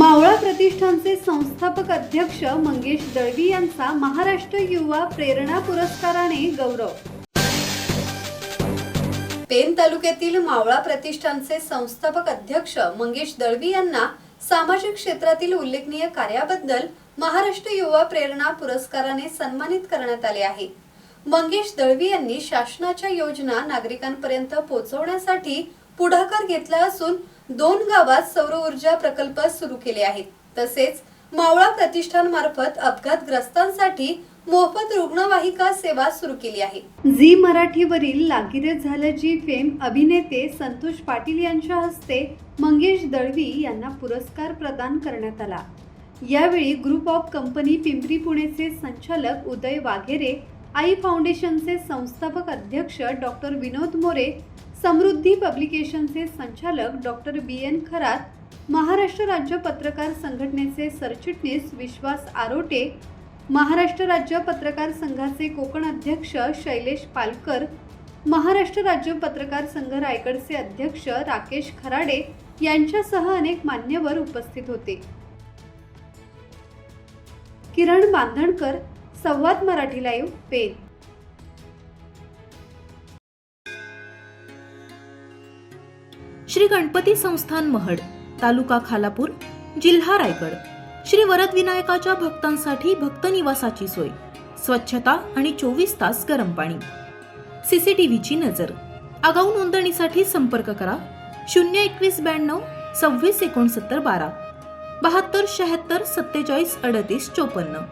मावळा प्रतिष्ठानचे संस्थापक अध्यक्ष मंगेश दळवी यांचा महाराष्ट्र युवा प्रेरणा पुरस्काराने गौरव। पेन तालुक्यातील मावळा प्रतिष्ठानचे संस्थापक अध्यक्ष मंगेश दळवी यांना सामाजिक क्षेत्रातील उल्लेखनीय कार्याबद्दल महाराष्ट्र युवा प्रेरणा पुरस्काराने सन्मानित करण्यात आले आहे। मंगेश दळवी यांनी शासनाच्या योजना नागरिकांपर्यंत पोहोचवण्यासाठी पुढाकार घेतला असून 2 गावात सौर ऊर्जा प्रकल्प सुरू केले आहेत। तसेच मावळा प्रतिष्ठान मार्फत अपघातग्रस्तांसाठी मोफत रुग्णवाहिका सेवा सुरू केली आहे। झी मराठीवरील लागिरे झालं जी फेम अभिनेते संतोष पाटील यांच्या हस्ते मंगेश दळवी यांना पुरस्कार प्रदान करण्यात आला। यावेळी ग्रुप ऑफ कंपनी पिंपरी पुणेचे संचालक उदय वाघेरे, आई फाउंडेशनचे संस्थापक अध्यक्ष डॉक्टर विनोद मोरे, समृद्धी पब्लिकेशनचे संचालक डॉक्टर BN खरात, महाराष्ट्र राज्य पत्रकार संघटनेचे सरचिटणीस विश्वास आरोटे, महाराष्ट्र राज्य पत्रकार संघाचे कोकण अध्यक्ष शैलेश पालकर, महाराष्ट्र राज्य पत्रकार संघ रायगडचे अध्यक्ष राकेश खराडे यांच्यासह अनेक मान्यवर उपस्थित होते। किरण बांधणकर, संवाद मराठी लाईव्ह, पेन। श्री गणपती संस्थान महड, तालुका खालापूर, जिल्हा रायगड। श्री वरद विनायकाच्या भक्तांसाठी भक्त निवासाची सोय, स्वच्छता आणि 24 तास गरम पाणी, CCTVची नजर। आगाऊ नोंदणीसाठी संपर्क करा 021 92 26 69 12 72 76 47 38 54।